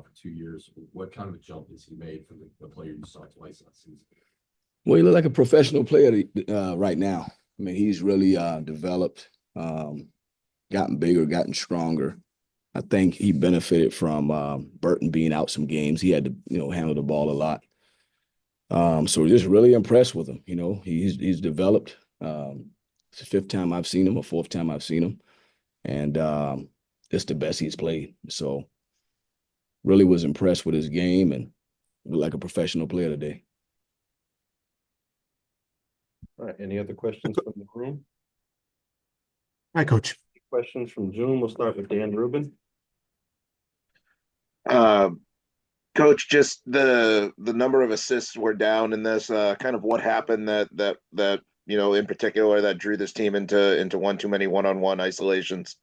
now for 2 years. What kind of a jump has he made from the player you saw twice last season? Well, he looked like a professional player right now. I mean, he's really developed, gotten bigger, gotten stronger. I think he benefited from Burton being out some games. He had to, handle the ball a lot. So we're just really impressed with him. He's developed. It's the fifth time I've seen him, or fourth time I've seen him, and it's the best he's played. So really was impressed with his game and looked like a professional player today. All right. Any other questions from the room? Hi, Coach. Questions from Zoom. We'll start with Dan Rubin. Coach, just the number of assists were down in this. Kind of what happened that in particular that drew this team into one too many one-on-one isolations.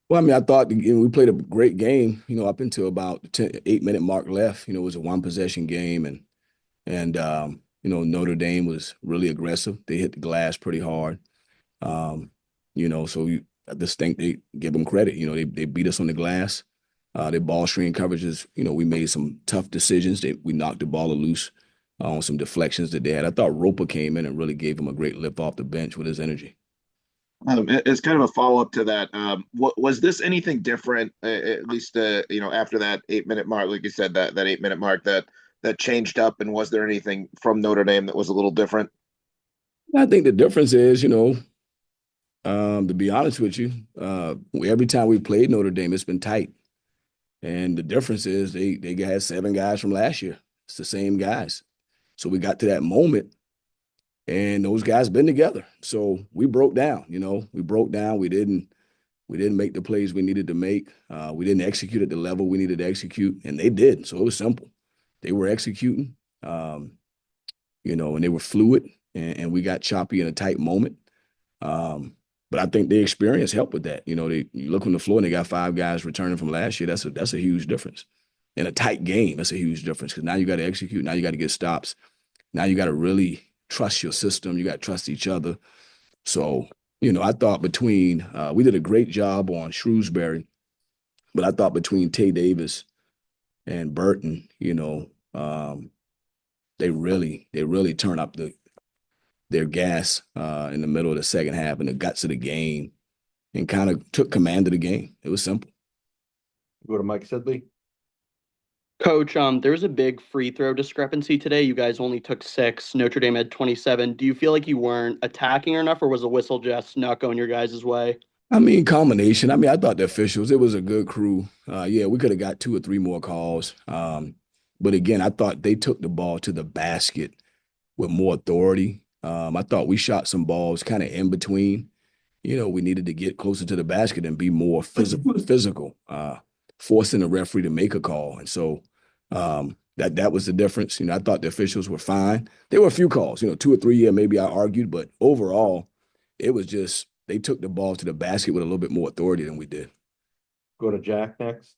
Well, I mean, I thought we played a great game. Up until about the 8-minute mark left. It was a one-possession game, and Notre Dame was really aggressive. They hit the glass pretty hard. So I just think they give them credit. They beat us on the glass. Their ball screen coverages, we made some tough decisions. We knocked the ball loose on some deflections that they had. I thought Roper came in and really gave them a great lift off the bench with his energy. As kind of a follow-up to that, was this anything different, at least, after that 8-minute mark, like you said, that 8-minute mark that changed up, and was there anything from Notre Dame that was a little different? I think the difference is, to be honest with you, every time we played Notre Dame, it's been tight. And the difference is they had 7 guys from last year. It's the same guys. So we got to that moment, and those guys been together. So we broke down. We broke down. We didn't make the plays we needed to make. We didn't execute at the level we needed to execute, and they did. So it was simple. They were executing, and they were fluid, and we got choppy in a tight moment. But I think the experience helped with that. You look on the floor and they got 5 guys returning from last year. That's a huge difference. In a tight game, that's a huge difference because now you got to execute. Now you got to get stops. Now you got to really trust your system. You got to trust each other. So, I thought we did a great job on Shrewsbury, but I thought between Tay Davis and Burton, they really turned up their gas in the middle of the second half and the guts of the game and kind of took command of the game. It was simple. Go to Mike Sidley. Coach, there was a big free throw discrepancy today. You guys only took 6. Notre Dame had 27. Do you feel like you weren't attacking enough, or was the whistle just not going your guys' way? I mean, combination. I thought the officials, it was a good crew. We could have got 2 or 3 more calls. But again, I thought they took the ball to the basket with more authority. I thought we shot some balls kind of in between. We needed to get closer to the basket and be more physical, forcing the referee to make a call. And so that was the difference. I thought the officials were fine. There were a few calls, 2 or 3, maybe I argued, but overall, it was just they took the ball to the basket with a little bit more authority than we did. Go to Jack next.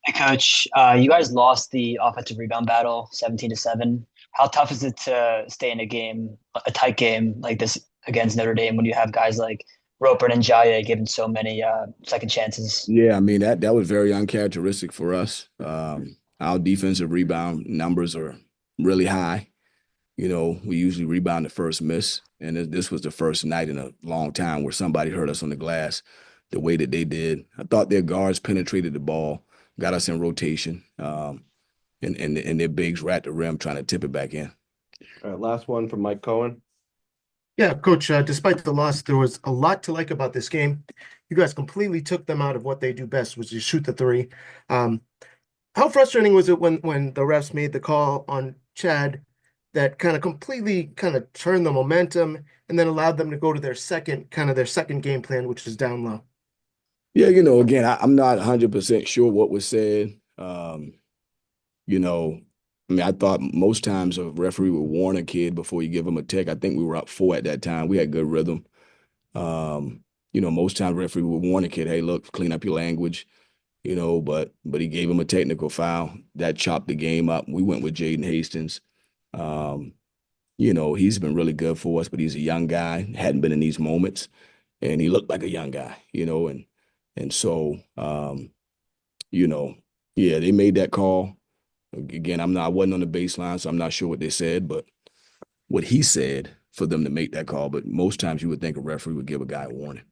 Hey, Coach. You guys lost the offensive rebound battle 17-7. How tough is it to stay in a tight game like this against Notre Dame when you have guys like Roper and Jaya given so many second chances? Yeah, that was very uncharacteristic for us. Our defensive rebound numbers are really high. We usually rebound the first miss, and this was the first night in a long time where somebody hurt us on the glass the way that they did. I thought their guards penetrated the ball, got us in rotation, and their bigs were at the rim trying to tip it back in. All right, last one from Mike Cohen. Yeah, Coach, despite the loss, there was a lot to like about this game. You guys completely took them out of what they do best, which is shoot the 3. How frustrating was it when the refs made the call on Chad that kind of completely turned the momentum and then allowed them to go to their second game plan, which is down low? Yeah, again, I'm not 100% sure what was said. I thought most times a referee would warn a kid before you give him a tech. I think we were up 4 at that time. We had good rhythm. Most times a referee would warn a kid, hey, look, clean up your language, but he gave him a technical foul. That chopped the game up. We went with Jaden Hastings. He's been really good for us, but he's a young guy, hadn't been in these moments, and he looked like a young guy, and so, Yeah, they made that call. Again, I wasn't on the baseline, so I'm not sure what they said, but what he said for them to make that call. But most times you would think a referee would give a guy a warning.